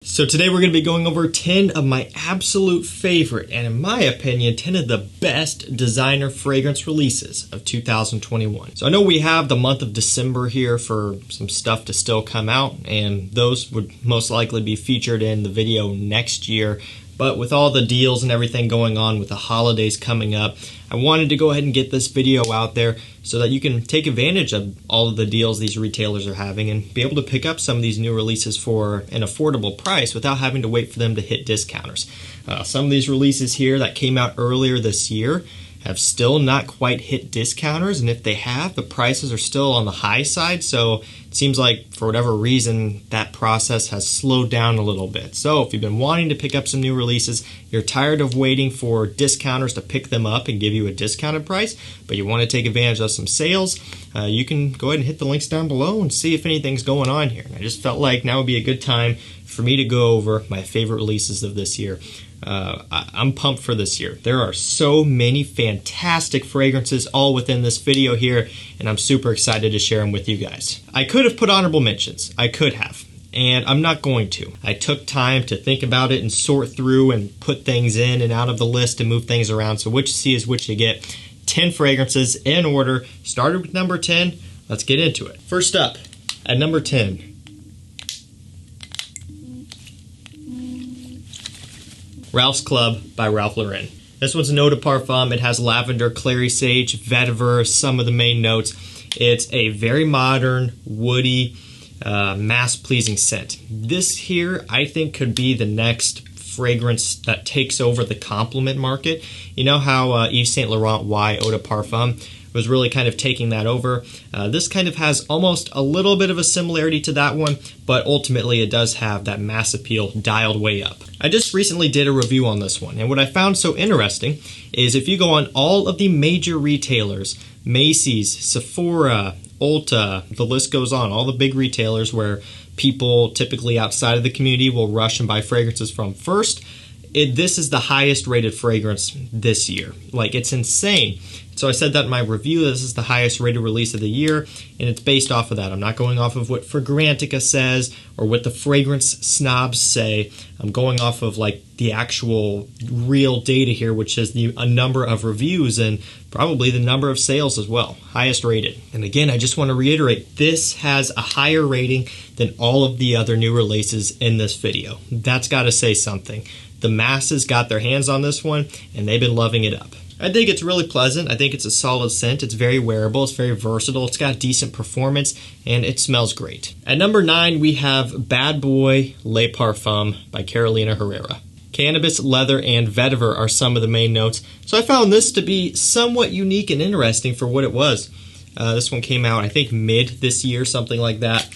So today we're going to be going over 10 of my absolute favorite, and in my opinion, 10 of the best designer fragrance releases of 2021. So I know we have the month of December here for some stuff to still come out, and those would most likely be featured in the video next year. But with all the deals and everything going on with the holidays coming up, I wanted to go ahead and get this video out there so that you can take advantage of all of the deals these retailers are having and be able to pick up some of these new releases for an affordable price without having to wait for them to hit discounters. Some of these releases here that came out earlier this year have still not quite hit discounters, and if they have, the prices are still on the high side, so it seems like for whatever reason that process has slowed down a little bit. So if you've been wanting to pick up some new releases, you're tired of waiting for discounters to pick them up and give you a discounted price, but you want to take advantage of some sales, you can go ahead and hit the links down below and see if anything's going on here. And I just felt like now would be a good time for me to go over my favorite releases of this year. I'm pumped for this year. There are so many fantastic fragrances all within this video here, and I'm super excited to share them with you guys. I could have put honorable mentions. I could have, and I'm not going to. I took time to think about it and sort through and put things in and out of the list and move things around, so what you see is what you get. 10 fragrances in order. Started with number 10. Let's get into it. First up, at number 10, Ralph's Club by Ralph Lauren. This one's an eau de parfum. It has lavender, clary sage, vetiver, some of the main notes. It's a very modern, woody, mass-pleasing scent. This here, I think, could be the next fragrance that takes over the compliment market. You know how Yves Saint Laurent Y Eau de Parfum was really kind of taking that over. This kind of has almost a little bit of a similarity to that one, but ultimately it does have that mass appeal dialed way up. I just recently did a review on this one, and what I found so interesting is if you go on all of the major retailers, Macy's, Sephora, Ulta, the list goes on, all the big retailers where people typically outside of the community will rush and buy fragrances from first, this is the highest rated fragrance this year. Like, it's insane. So I said that in my review, this is the highest rated release of the year, and it's based off of that. I'm not going off of what Fragrantica says or what the fragrance snobs say. I'm going off of like the actual real data here, which is a number of reviews and probably the number of sales as well. Highest rated. And again, I just want to reiterate, this has a higher rating than all of the other new releases in this video. That's got to say something. The masses got their hands on this one, and they've been loving it up. I think it's really pleasant. I think it's a solid scent. It's very wearable. It's very versatile. It's got decent performance, and it smells great. At number 9, we have Bad Boy Le Parfum by Carolina Herrera. Cannabis, leather, and vetiver are some of the main notes, so I found this to be somewhat unique and interesting for what it was. This one came out, I think, mid this year, something like that.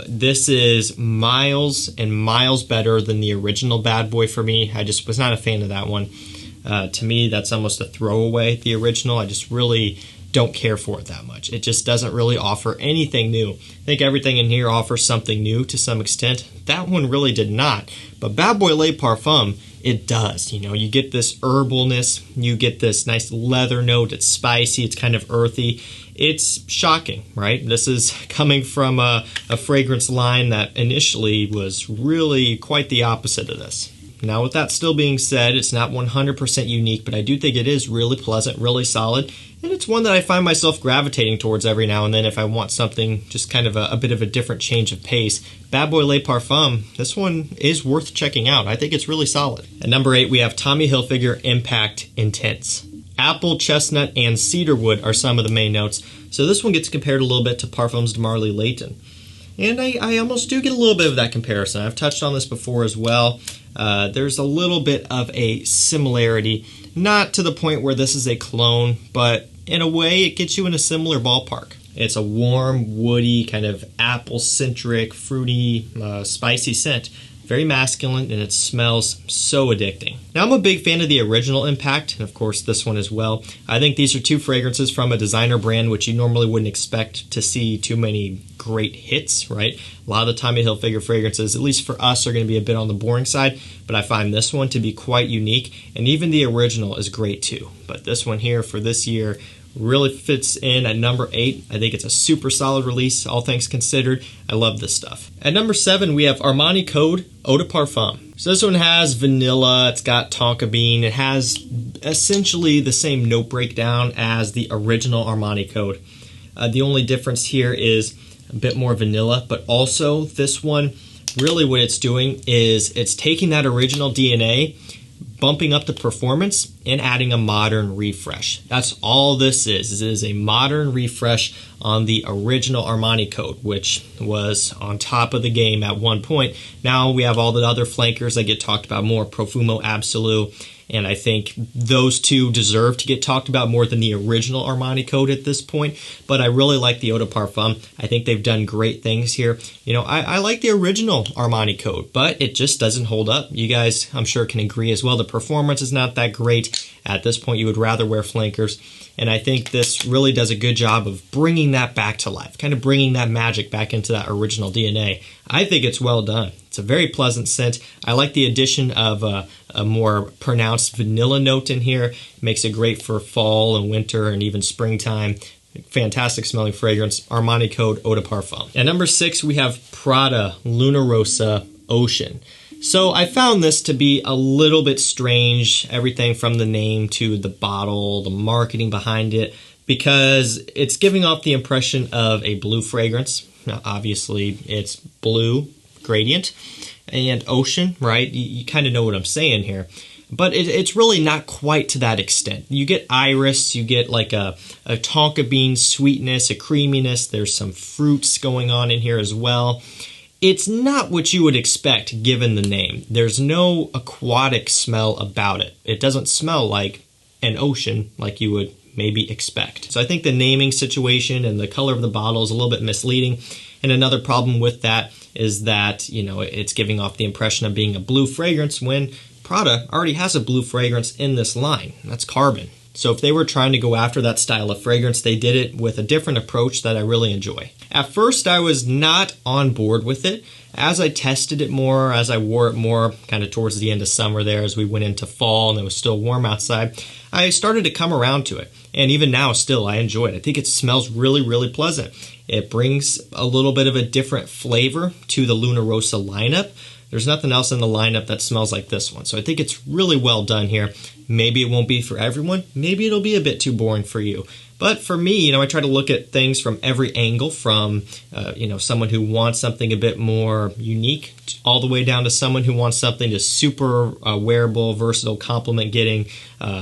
This is miles and miles better than the original Bad Boy for me. I just was not a fan of that one. To me, that's almost a throwaway, the original. I just really don't care for it that much. It just doesn't really offer anything new. I think everything in here offers something new to some extent. That one really did not. But Bad Boy Le Parfum, it does. You know, you get this herbalness, you get this nice leather note, it's spicy, it's kind of earthy. It's shocking, right? This is coming from a fragrance line that initially was really quite the opposite of this. Now, with that still being said, it's not 100% unique, but I do think it is really pleasant, really solid, and it's one that I find myself gravitating towards every now and then if I want something, just kind of a bit of a different change of pace. Bad Boy Le Parfum, this one is worth checking out. I think it's really solid. At number 8, we have Tommy Hilfiger Impact Intense. Apple, chestnut, and cedarwood are some of the main notes, so this one gets compared a little bit to Parfums de Marly Layton. And I almost do get a little bit of that comparison. I've touched on this before as well. There's a little bit of a similarity, not to the point where this is a clone, but in a way it gets you in a similar ballpark. It's a warm, woody, kind of apple-centric, fruity, spicy scent. Very masculine, and it smells so addicting. Now, I'm a big fan of the original Impact, and of course this one as well. I think these are two fragrances from a designer brand which you normally wouldn't expect to see too many great hits, right? A lot of the Tommy Hilfiger fragrances, at least for us, are going to be a bit on the boring side, but I find this one to be quite unique, and even the original is great too. But this one here for this year really fits in at number 8. I think it's a super solid release, all things considered. I love this stuff. At number 7, we have Armani Code Eau de Parfum. So this one has vanilla, it's got tonka bean, it has essentially the same note breakdown as the original Armani Code. The only difference here is a bit more vanilla, but also this one, really what it's doing is it's taking that original DNA, bumping up the performance, and adding a modern refresh. That's all this is. It is a modern refresh on the original Armani Code, which was on top of the game at one point. Now we have all the other flankers that get talked about more, Profumo Absolute, and I think those two deserve to get talked about more than the original Armani Code at this point. But I really like the Eau de Parfum. I think they've done great things here. You know, I like the original Armani Code, but it just doesn't hold up. You guys, I'm sure, can agree as well. The performance is not that great. At this point, you would rather wear flankers. And I think this really does a good job of bringing that back to life, kind of bringing that magic back into that original DNA. I think it's well done. It's a very pleasant scent. I like the addition of a more pronounced vanilla note in here. It makes it great for fall and winter and even springtime. Fantastic smelling fragrance. Armani Code Eau de Parfum. At number 6, we have Prada Luna Rossa Ocean. So I found this to be a little bit strange, everything from the name to the bottle, the marketing behind it, because it's giving off the impression of a blue fragrance. Now, obviously, it's blue gradient and ocean, right? You kind of know what I'm saying here. But it's really not quite to that extent. You get iris, you get like a tonka bean sweetness, a creaminess. There's some fruits going on in here as well. It's not what you would expect given the name. There's no aquatic smell about it. It doesn't smell like an ocean like you would maybe expect. So I think the naming situation and the color of the bottle is a little bit misleading. And another problem with that is that, you know, it's giving off the impression of being a blue fragrance when Prada already has a blue fragrance in this line. That's Carbon. So if they were trying to go after that style of fragrance, they did it with a different approach that I really enjoy. At first, I was not on board with it. As I tested it more, as I wore it more, kind of towards the end of summer there, as we went into fall and it was still warm outside, I started to come around to it. And even now, still, I enjoy it. I think it smells really, really pleasant. It brings a little bit of a different flavor to the Luna Rossa lineup. There's nothing else in the lineup that smells like this one. So I think it's really well done here. Maybe it won't be for everyone. Maybe it'll be a bit too boring for you. But for me, you know, I try to look at things from every angle, from, you know, someone who wants something a bit more unique, all the way down to someone who wants something just super wearable, versatile, compliment getting,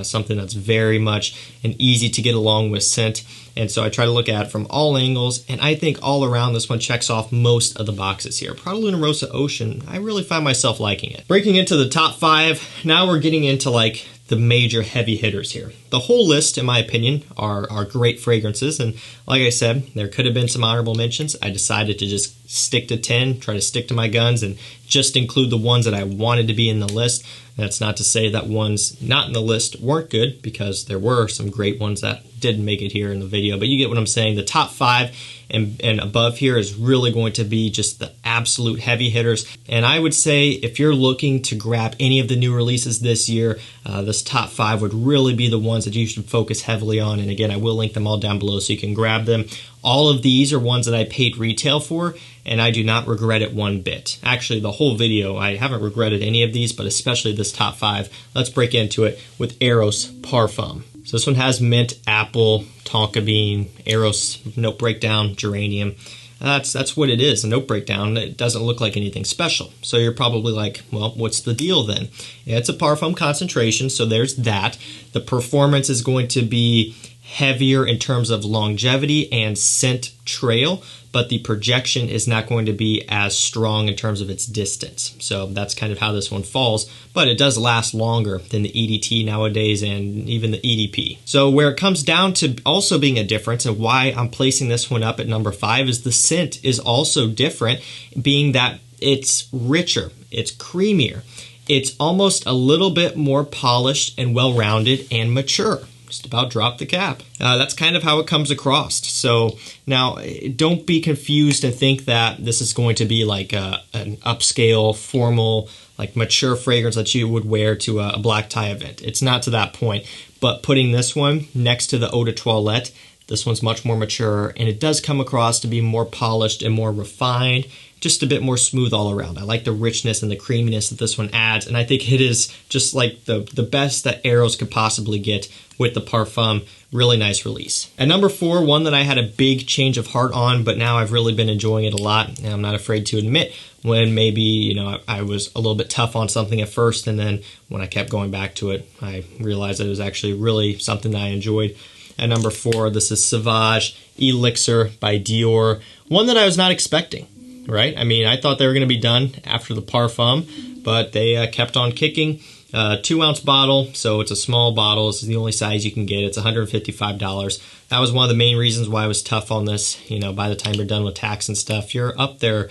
something that's very much an easy to get along with scent. And so I try to look at it from all angles, and I think all around this one checks off most of the boxes here. Prada Luna Rossa Ocean, I really find myself liking it. Breaking into the top 5, now we're getting into like the major heavy hitters here. The whole list, in my opinion, are great fragrances, and like I said, there could have been some honorable mentions. I decided to just stick to 10, try to stick to my guns, and just include the ones that I wanted to be in the list. That's not to say that ones not in the list weren't good, because there were some great ones that didn't make it here in the video, but you get what I'm saying. The top 5 and above here is really going to be just the absolute heavy hitters. And I would say if you're looking to grab any of the new releases this year, this top 5 would really be the ones that you should focus heavily on. And again, I will link them all down below so you can grab them. All of these are ones that I paid retail for, and I do not regret it one bit. Actually, the whole video, I haven't regretted any of these, but especially this top 5. Let's break into it with Eros Parfum. So this one has mint, apple, tonka bean, Eros, note breakdown, geranium. That's what it is, a note breakdown. It doesn't look like anything special. So you're probably like, well, what's the deal then? Yeah, it's a parfum concentration, so there's that. The performance is going to be heavier in terms of longevity and scent trail, but the projection is not going to be as strong in terms of its distance. So that's kind of how this one falls, but it does last longer than the EDT nowadays and even the EDP. So where it comes down to also being a difference, and why I'm placing this one up at number 5, is the scent is also different, being that it's richer, it's creamier, it's almost a little bit more polished and well-rounded and mature. just about dropped the cap. That's kind of how it comes across. So now don't be confused and think that this is going to be like an upscale, formal, like mature fragrance that you would wear to a black tie event. It's not to that point, but putting this one next to the Eau de Toilette, this one's much more mature, and it does come across to be more polished and more refined, just a bit more smooth all around. I like the richness and the creaminess that this one adds, and I think it is just like the best that Eros could possibly get with the Parfum. Really nice release. At number 4, one that I had a big change of heart on, but now I've really been enjoying it a lot, and I'm not afraid to admit when maybe, you know, I was a little bit tough on something at first, and then when I kept going back to it, I realized that it was actually really something that I enjoyed. At number 4, this is Sauvage Elixir by Dior, one that I was not expecting, right? I mean, I thought they were going to be done after the Parfum, but they kept on kicking. 2-ounce bottle, so it's a small bottle. This is the only size you can get. It's $155. That was one of the main reasons why I was tough on this. You know, by the time you're done with tax and stuff, you're up there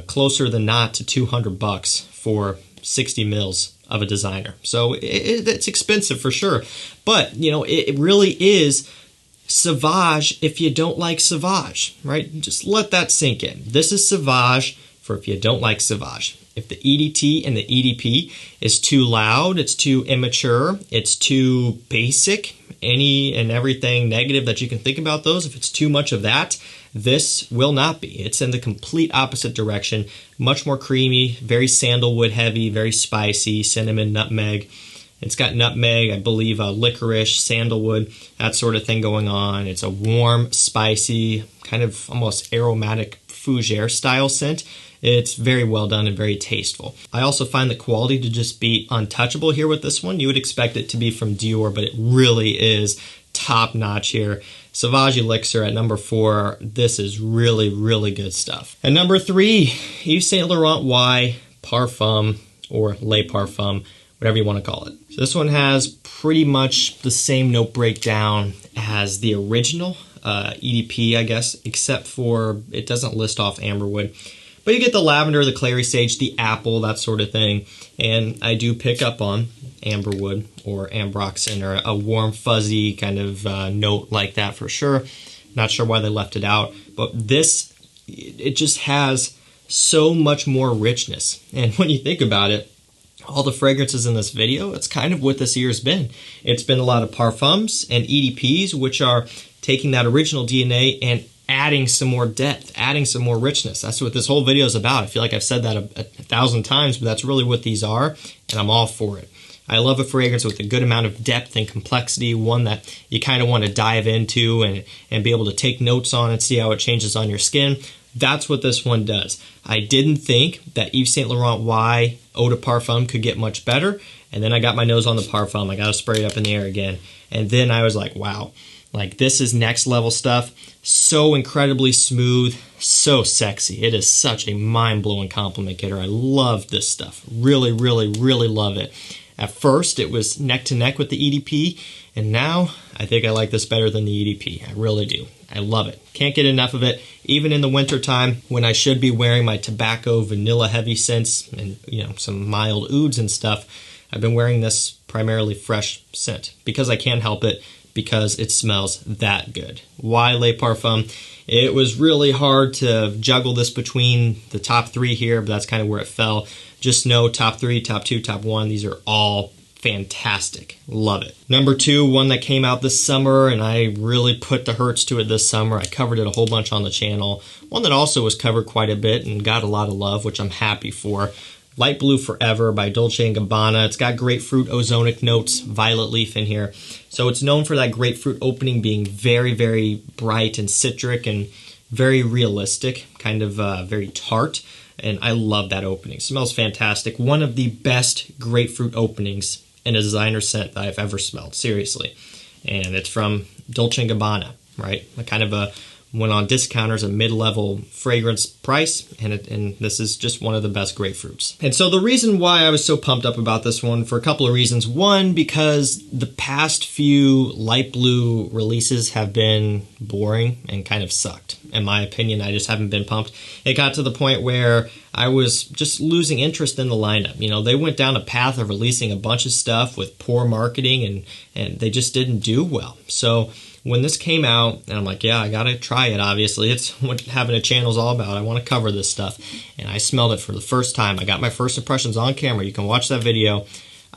closer than not to $200 for 60 mils of a designer. So it's expensive for sure. But, you know, it really is Sauvage if you don't like Sauvage, right? Just let that sink in. This is Sauvage for if you don't like Sauvage. If the EDT and the EDP is too loud, it's too immature, it's too basic, any and everything negative that you can think about those, if it's too much of that, this will not be. It's in the complete opposite direction, much more creamy, very sandalwood heavy, very spicy, cinnamon, nutmeg. It's got nutmeg, I believe, licorice, sandalwood, that sort of thing going on. It's a warm, spicy, kind of almost aromatic fougere style scent. It's very well done and very tasteful. I also find the quality to just be untouchable here with this one. You would expect it to be from Dior, but it really is top notch here. Sauvage Elixir at number 4. This is really, really good stuff. At number 3, Yves Saint Laurent Y Parfum, or Le Parfum, whatever you want to call it. So this one has pretty much the same note breakdown as the original EDP, I guess, except for it doesn't list off amberwood. But you get the lavender, the clary sage, the apple, that sort of thing. And I do pick up on amberwood or ambroxan or a warm, fuzzy kind of note like that for sure. Not sure why they left it out. But this, it just has so much more richness. And when you think about it, all the fragrances in this video, it's kind of what this year's been. It's been a lot of parfums and EDPs, which are taking that original DNA and adding some more depth, adding some more richness. That's what this whole video is about. I feel like I've said that a 1,000 times, but that's really what these are, and I'm all for it. I love a fragrance with a good amount of depth and complexity, one that you kind of want to dive into and be able to take notes on and see how it changes on your skin. That's what this one does. I didn't think that Yves Saint Laurent Y Eau de Parfum could get much better, and then I got my nose on the Parfum. I got to spray it up in the air again, and then I was like, wow. Like, this is next level stuff. So incredibly smooth, so sexy. It is such a mind-blowing compliment getter. I love this stuff. Really, really, really love it. At first, it was neck to neck with the EDP, and now I think I like this better than the EDP. I really do. I love it. Can't get enough of it. Even in the wintertime, when I should be wearing my tobacco, vanilla heavy scents, and, you know, some mild ouds and stuff, I've been wearing this primarily fresh scent because I can't help it, because it smells that good. Y Le Parfum. It was really hard to juggle this between the top 3 here, but that's kind of where it fell. Just know top 3, top 2, top 1, these are all fantastic. Love it. Number 2, one that came out this summer, and I really put the hurts to it this summer. I covered it a whole bunch on the channel. One that also was covered quite a bit and got a lot of love, which I'm happy for. Light Blue Forever by Dolce & Gabbana. It's got grapefruit ozonic notes, violet leaf in here. So it's known for that grapefruit opening being very, very bright and citric and very realistic, kind of very tart. And I love that opening. It smells fantastic. One of the best grapefruit openings in a designer scent that I've ever smelled, seriously. And it's from Dolce & Gabbana, right? A kind of a went on discounters, a mid-level fragrance price, and this is just one of the best grapefruits. And so the reason why I was so pumped up about this one, for a couple of reasons. One, because the past few light blue releases have been boring and kind of sucked. In my opinion, I just haven't been pumped. It got to the point where I was just losing interest in the lineup. You know, they went down a path of releasing a bunch of stuff with poor marketing, and they just didn't do well. So when this came out, and I'm like, yeah, I gotta try it, obviously. It's what having a channel is all about. I want to cover this stuff. And I smelled it for the first time. I got my first impressions on camera. You can watch that video.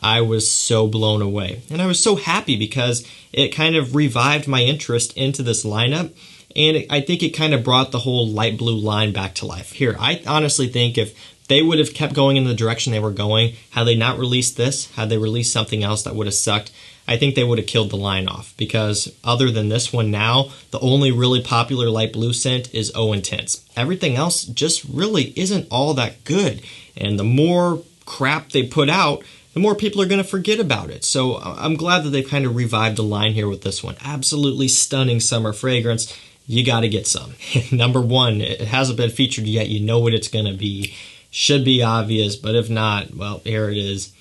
I was so blown away. And I was so happy because it kind of revived my interest into this lineup. And I think it kind of brought the whole light blue line back to life. Here, I honestly think if they would have kept going in the direction they were going, had they not released this, had they released something else that would have sucked, I think they would have killed the line off, because other than this one now, the only really popular light blue scent is O Intense. Everything else just really isn't all that good. And the more crap they put out, the more people are going to forget about it. So I'm glad that they've kind of revived the line here with this one. Absolutely stunning summer fragrance. You got to get some. Number one, it hasn't been featured yet. You know what it's going to be. Should be obvious, but if not, well, here it is.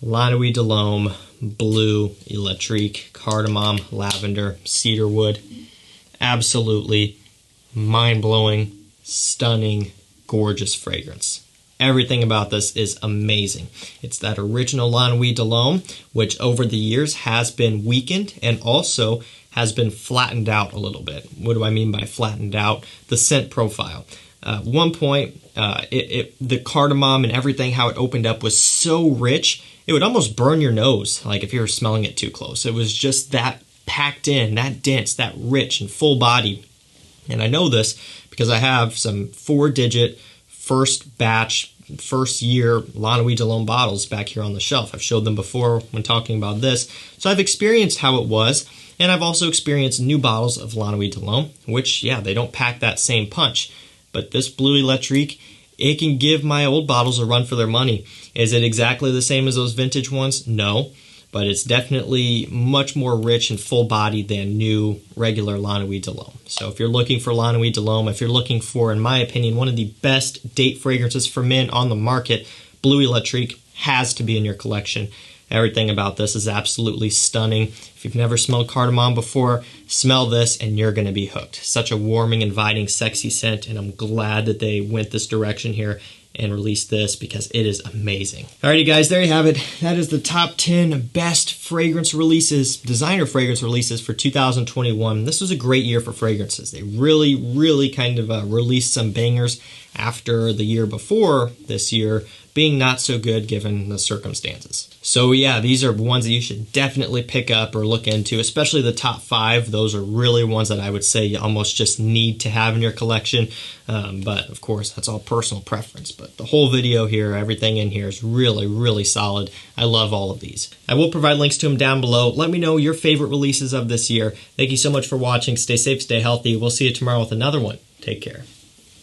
La Nuit de l'Homme, Bleu, Electrique, Cardamom, Lavender, Cedarwood. Absolutely mind-blowing, stunning, gorgeous fragrance. Everything about this is amazing. It's that original La Nuit de l'Homme, which over the years has been weakened and also has been flattened out a little bit. What do I mean by flattened out? The scent profile. One point, the cardamom and everything, how it opened up, was so rich, it would almost burn your nose, like if you were smelling it too close. It was just that packed in, that dense, that rich and full body. And I know this because I have some 4-digit first batch, first year La Nuit de l'Homme bottles back here on the shelf. I've showed them before when talking about this. So I've experienced how it was, and I've also experienced new bottles of La Nuit de l'Homme, which, yeah, they don't pack that same punch. But this Bleu Electrique, it can give my old bottles a run for their money. Is it exactly the same as those vintage ones? No. But it's definitely much more rich and full-bodied than new regular La Nuit de l'Homme. So if you're looking for La Nuit de l'Homme, if you're looking for, in my opinion, one of the best date fragrances for men on the market, Bleu Electrique has to be in your collection. Everything about this is absolutely stunning. If you've never smelled cardamom before, smell this and you're going to be hooked. Such a warming, inviting, sexy scent, and I'm glad that they went this direction here and released this because it is amazing. Alrighty guys, there you have it. That is the top 10 best fragrance releases, designer fragrance releases for 2021. This was a great year for fragrances. They really kind of released some bangers after the year before this year being not so good given the circumstances. So yeah, these are ones that you should definitely pick up or look into, especially the top 5. Those are really ones that I would say you almost just need to have in your collection. But of course, that's all personal preference. But the whole video here, everything in here is really solid. I love all of these. I will provide links to them down below. Let me know your favorite releases of this year. Thank you so much for watching. Stay safe, stay healthy. We'll see you tomorrow with another one. Take care.